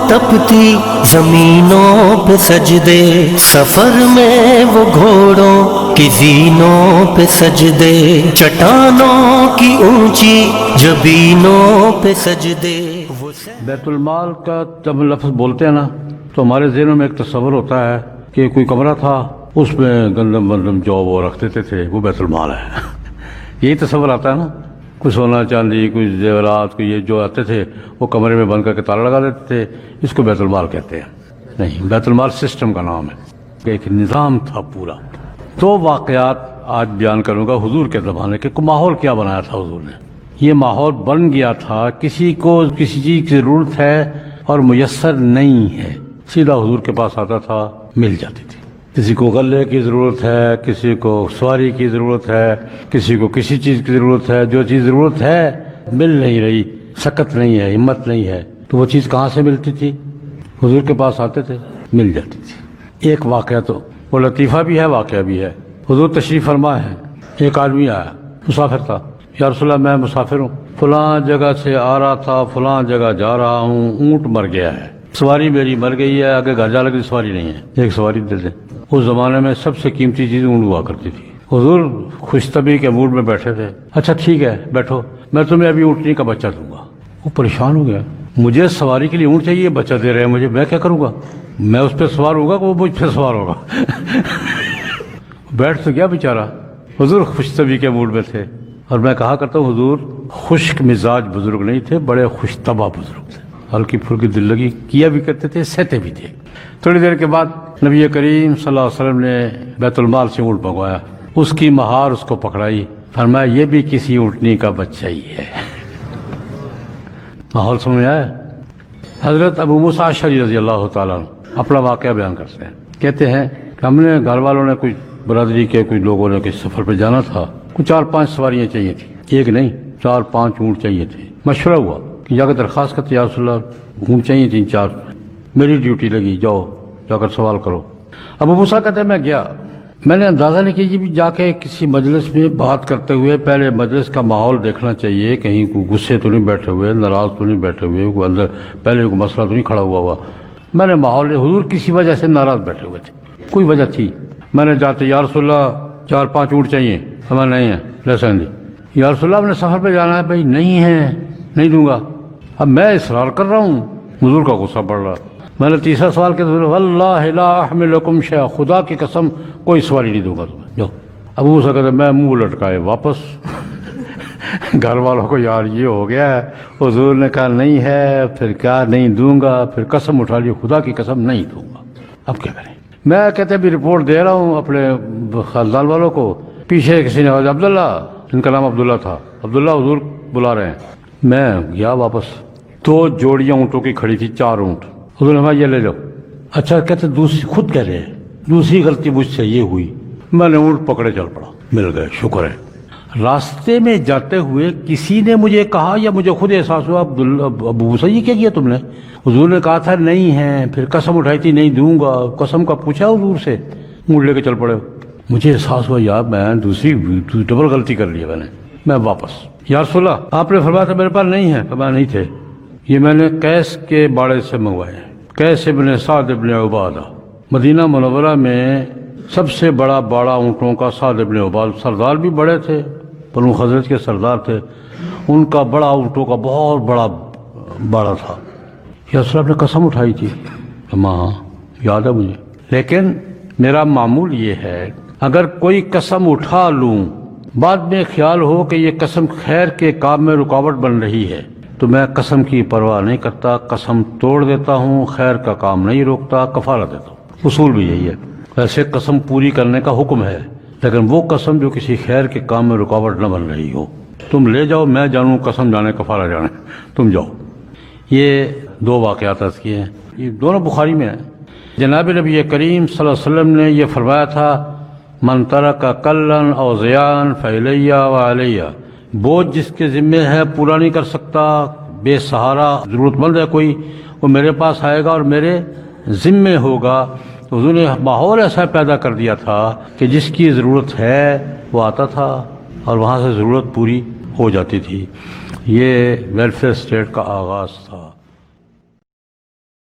تپتی زمینوں پہ سجدے، سفر میں وہ گھوڑوں کی زینوں پہ سجدے، چٹانوں کی اونچی جبینوں پہ سجدے۔ بیت المال کا جب لفظ بولتے ہیں نا تو ہمارے ذہنوں میں ایک تصور ہوتا ہے کہ کوئی کمرہ تھا، اس میں گندم وندم جو وہ رکھ دیتے تھے، وہ بیت المال ہے۔ یہی تصور آتا ہے نا، کوئی سونا چاندی، کوئی زیورات، کوئی یہ جو آتے تھے وہ کمرے میں بند کر کے تالا لگا دیتے تھے، اس کو بیت المال کہتے ہیں۔ نہیں، بیت المال سسٹم کا نام ہے، ایک نظام تھا پورا۔ دو واقعات آج بیان کروں گا حضور کے زمانے کے۔ ماحول کیا بنایا تھا حضور نے؟ یہ ماحول بن گیا تھا، کسی کو کسی چیز کی ضرورت ہے اور میسر نہیں ہے، سیدھا حضور کے پاس آتا تھا، مل جاتی تھی۔ کسی کو غلے کی ضرورت ہے، کسی کو سواری کی ضرورت ہے، کسی کو کسی چیز کی ضرورت ہے، جو چیز ضرورت ہے مل نہیں رہی، سکت نہیں ہے، ہمت نہیں ہے، تو وہ چیز کہاں سے ملتی تھی؟ حضور کے پاس آتے تھے، مل جاتی تھی۔ ایک واقعہ تو وہ لطیفہ بھی ہے، واقعہ بھی ہے۔ حضور تشریف فرما ہے، ایک آدمی آیا، مسافر تھا۔ یا رسول اللہ، میں مسافر ہوں، فلاں جگہ سے آ رہا تھا، فلاں جگہ جا رہا ہوں، اونٹ مر گیا ہے، سواری میری مر گئی ہے، آگے گھر جا لگی سواری نہیں ہے، ایک سواری دے دیں۔ اس زمانے میں سب سے قیمتی چیز اونٹ ہوا کرتی تھی۔ حضور خوش طبعی کے موڈ میں بیٹھے تھے، اچھا ٹھیک ہے بیٹھو، میں تمہیں ابھی اونٹنی کا بچہ دوں گا۔ وہ پریشان ہو گیا، مجھے سواری کے لیے اونٹ چاہیے، بچہ دے رہے ہیں مجھے، میں کیا کروں گا؟ میں اس پہ سوار ہوگا کہ وہ مجھ پہ سوار ہوگا؟ بیٹھ تو گیا بیچارہ۔ حضور خوش طبعی کے موڈ میں تھے، اور میں کہا کرتا ہوں حضور خشک مزاج بزرگ نہیں تھے، بڑے خوش طبع بزرگ تھے، ہلکی پھلکی دل لگی کیا بھی کرتے تھے، سہتے بھی تھے۔ تھوڑی دیر کے بعد نبی کریم صلی اللہ علیہ وسلم نے بیت المال سے اونٹ منگوایا، اس کی مہار اس کو پکڑائی، فرمایا یہ بھی کسی اونٹنی کا بچہ ہی ہے۔ ماحول سمجھ آیا؟ حضرت ابو موسیٰ اشعری رضی اللہ تعالیٰ عنہ اپنا واقعہ بیان کرتے ہیں، کہتے ہیں کہ ہم نے گھر والوں نے، کوئی برادری کے کوئی لوگوں نے کسی سفر پہ جانا تھا، کچھ 4-5 سواریاں چاہیے تھیں، ایک نہیں 4-5 اونٹ چاہیے تھے۔ مشورہ ہوا کہ جا کر درخواست کرتے، یا رسول اللہ اونٹ چاہیے 3-4، میری ڈیوٹی لگی، جاؤ جا کر سوال کرو۔ ابو موسیٰ کہتے ہیں میں گیا، میں نے اندازہ نہیں کیا بھی جا کے کسی مجلس میں بات کرتے ہوئے پہلے مجلس کا ماحول دیکھنا چاہیے، کہیں کوئی غصے تو نہیں بیٹھے ہوئے، ناراض تو نہیں بیٹھے ہوئے، کوئی اندر پہلے کوئی مسئلہ تو نہیں کھڑا ہوا۔ میں نے ماحول، حضور کسی وجہ سے ناراض بیٹھے ہوئے تھے، کوئی وجہ تھی۔ میں نے جاتے، یا رسول اللہ 4-5 اونٹ چاہیے، ہمیں نہیں ہے، لے سکیں گے۔ یا رسول اللہ ہم نے سفر پہ جانا ہے، بھائی نہیں ہے، نہیں دوں گا۔ اب میں اصرار کر رہا ہوں، حضور کا غصہ بڑھ رہا۔ میں نے تیسرا سوال کیا، واللہ لا احملکم شیئا، خدا کی قسم کوئی سواری نہیں دوں گا تمہیں، جاؤ۔ ابو موسیٰ کہتے میں منہ لٹکائے واپس۔ گھر والوں کو یار یہ ہو گیا ہے، حضور نے کہا نہیں ہے، پھر کیا نہیں دوں گا، پھر قسم اٹھا لی، خدا کی قسم نہیں دوں گا، اب کیا کریں؟ میں کہتے بھی رپورٹ دے رہا ہوں اپنے خاندان والوں کو، پیچھے کسی نے کہا عبداللہ، ان کا نام عبداللہ تھا، عبداللہ حضور بلا رہے ہیں۔ میں گیا واپس، 2 جوڑیاں اونٹوں کی کھڑی تھی، 4 اونٹ۔ حضور نے کہا یہ لے لو۔ اچھا کہتے دوسری، خود کہہ رہے ہیں دوسری غلطی مجھ سے یہ ہوئی، میں نے اونٹ پکڑے چل پڑا، مل گئے، شکر ہے۔ راستے میں جاتے ہوئے کسی نے مجھے کہا یا مجھے خود احساس ہوا، ابو موسیٰ یہ کیا کیا تم نے؟ حضور نے کہا تھا نہیں ہے، پھر قسم اٹھائی تھی نہیں دوں گا، قسم کا پوچھا حضور سے، اونٹ لے کے چل پڑے۔ مجھے احساس ہوا یار میں دوسری ڈبل غلطی کر لی ہے میں واپس۔ یا رسول اللہ آپ نے فرمایا تھا میرے پاس نہیں ہے، فرمایا نہیں تھے، یہ میں نے قیس کے باڑے سے منگوائے، قیس ابن سعد ابن عبادہ۔ مدینہ منورہ میں سب سے بڑا باڑا اونٹوں کا سعد ابن عبادہ، سردار بھی بڑے تھے، بنو خزرج کے سردار تھے، ان کا بڑا اونٹوں کا بہت بڑا باڑا تھا۔ یا رسول اللہ نے قسم اٹھائی تھی، ہاں یاد ہے مجھے، لیکن میرا معمول یہ ہے اگر کوئی قسم اٹھا لوں، بعد میں خیال ہو کہ یہ قسم خیر کے کام میں رکاوٹ بن رہی ہے، تو میں قسم کی پرواہ نہیں کرتا، قسم توڑ دیتا ہوں، خیر کا کام نہیں روکتا، کفارہ دیتا ہوں۔ اصول بھی یہی ہے، ویسے قسم پوری کرنے کا حکم ہے، لیکن وہ قسم جو کسی خیر کے کام میں رکاوٹ نہ بن رہی ہو، تم لے جاؤ، میں جانوں قسم جانے کفارہ جانے، تم جاؤ۔ یہ 2 واقعات عرض کیے ہیں، یہ دونوں بخاری میں ہیں۔ جناب نبی کریم صلی اللہ علیہ وسلم نے یہ فرمایا تھا، من ترک کلن او ضیاء فعلیہ وعلیہ، بوجھ جس کے ذمے ہے پورا نہیں کر سکتا، بے سہارا ضرورت مند ہے کوئی، وہ میرے پاس آئے گا اور میرے ذمے ہوگا۔ تو حضور نے ماحول ایسا پیدا کر دیا تھا کہ جس کی ضرورت ہے وہ آتا تھا اور وہاں سے ضرورت پوری ہو جاتی تھی۔ یہ ویلفیئر اسٹیٹ کا آغاز تھا۔